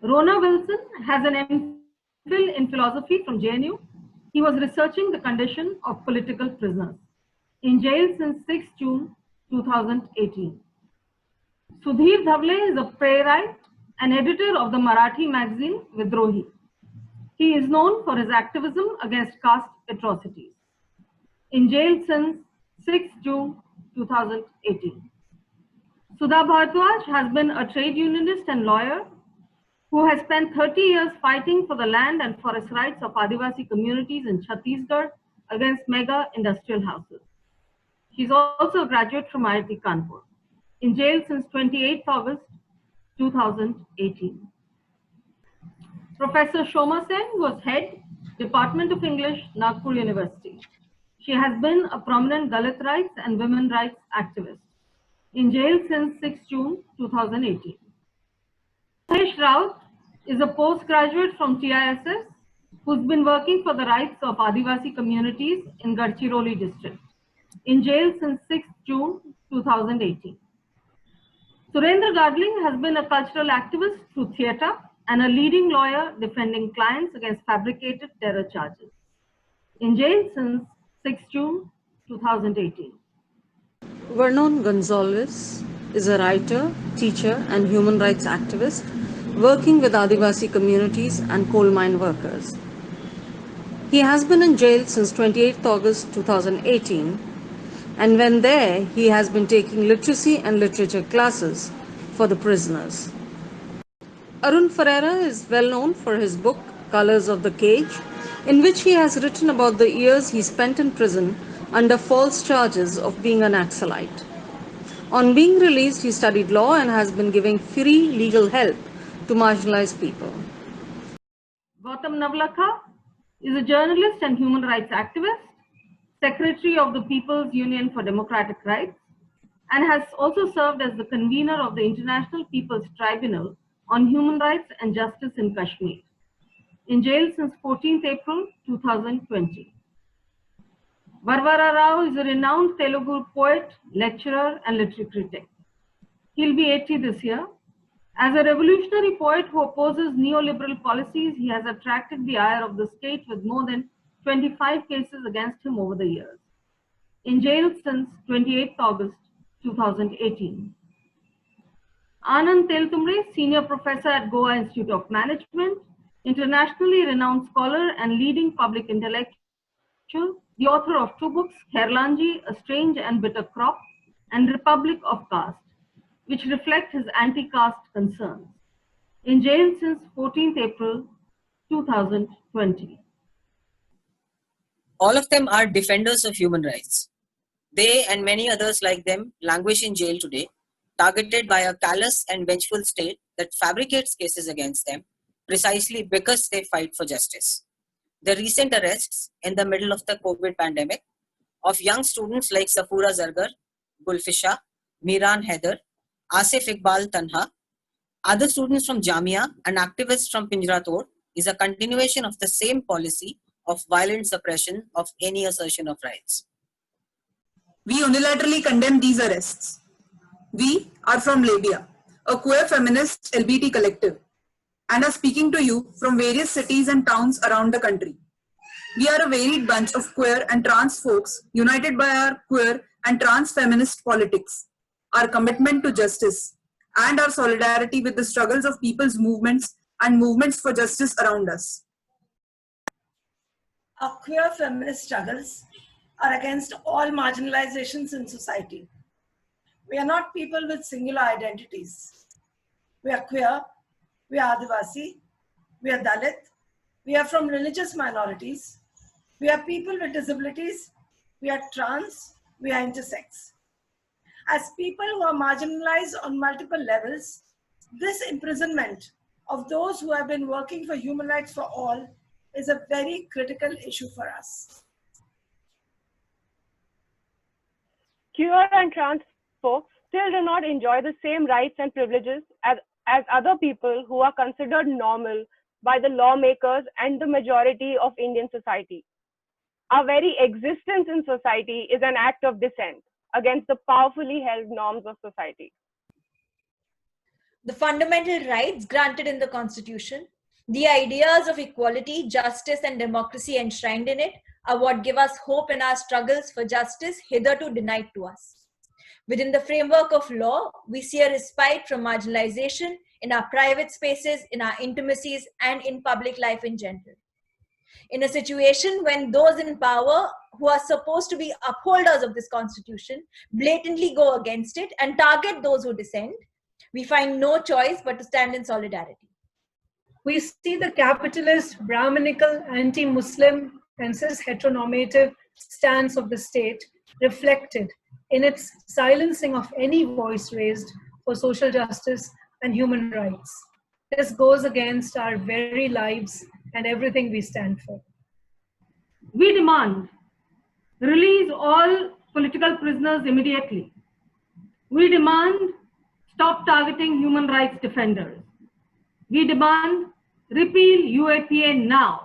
Rona Wilson has an MPhil in philosophy from JNU. He was researching the condition of political prisoners. In jail since 6 June 2018. Sudhir Dhavle is a playwright and editor of the Marathi magazine Vidrohi. He is known for his activism against caste atrocities. In jail since 6 June 2018. Sudha Bhardwaj has been a trade unionist and lawyer who has spent 30 years fighting for the land and forest rights of Adivasi communities in Chhattisgarh against mega industrial houses. She is also a graduate from IIT Kanpur. In jail since 28th August 2018. Professor Shoma Sen was head, Department of English, Nagpur University. She has been a prominent Dalit rights and women rights activist. In jail since 6 June 2018. Mahesh Raut is a postgraduate from TISS who's been working for the rights of Adivasi communities in Gadchiroli district. In jail since 6 June 2018. Surendra Gadling has been a cultural activist through theatre and a leading lawyer defending clients against fabricated terror charges. In jail since 6 June 2018. Vernon Gonzalez is a writer, teacher, and human rights activist working with Adivasi communities and coal mine workers. He has been in jail since 28th August 2018, and when there, he has been taking literacy and literature classes for the prisoners. Arun Ferreira is well known for his book Colors of the Cage, in which he has written about the years he spent in prison under false charges of being an Naxalite. On being released, he studied law and has been giving free legal help to marginalized people. Gautam Navlakha is a journalist and human rights activist, secretary of the People's Union for Democratic Rights, and has also served as the convener of the International People's Tribunal on Human Rights and Justice in Kashmir. In jail since 14th April 2020. Varvara Rao is a renowned Telugu poet, lecturer, and literary critic. He'll be 80 this year. As a revolutionary poet who opposes neoliberal policies, he has attracted the ire of the state with more than 25 cases against him over the years. In jail since 28th August 2018. Anand Teltumre, senior professor at Goa Institute of Management, internationally renowned scholar and leading public intellectual, the author of two books, Khairlanji, A Strange and Bitter Crop, and Republic of Caste, which reflect his anti-caste concerns. In jail since 14th April 2020. All of them are defenders of human rights. They and many others like them languish in jail today, targeted by a callous and vengeful state that fabricates cases against them precisely because they fight for justice. The recent arrests in the middle of the COVID pandemic of young students like Safura Zargar, Gulfisha, Miran Haider, Asif Iqbal Tanha, other students from Jamia and activists from Pinjra Tod is a continuation of the same policy of violent suppression of any assertion of rights. We unilaterally condemn these arrests. We are from Labia, a queer feminist LBT collective, and are speaking to you from various cities and towns around the country. We are a varied bunch of queer and trans folks united by our queer and trans feminist politics, our commitment to justice, and our solidarity with the struggles of people's movements and movements for justice around us. Our queer feminist struggles are against all marginalizations in society. We are not people with singular identities. We are queer, we are Adivasi, we are Dalit, we are from religious minorities, we are people with disabilities, we are trans, we are intersex. As people who are marginalized on multiple levels, this imprisonment of those who have been working for human rights for all is a very critical issue for us. Queer and trans folks still do not enjoy the same rights and privileges as other people who are considered normal by the lawmakers and the majority of Indian society. Our very existence in society is an act of dissent against the powerfully held norms of society. the fundamental rights granted in the Constitution, the ideas of equality, justice, and democracy enshrined in it are what give us hope in our struggles for justice hitherto denied to us. Within the framework of law, we see a respite from marginalization in our private spaces, in our intimacies, and in public life in general. In a situation when those in power who are supposed to be upholders of this constitution blatantly go against it and target those who dissent, we find no choice but to stand in solidarity. We see the capitalist, Brahminical, anti-Muslim, and cis-heteronormative stance of the state reflected in its silencing of any voice raised for social justice and human rights. This goes against our very lives and everything we stand for. We demand release all political prisoners immediately. We demand stop targeting human rights defenders. We demand repeal UAPA now.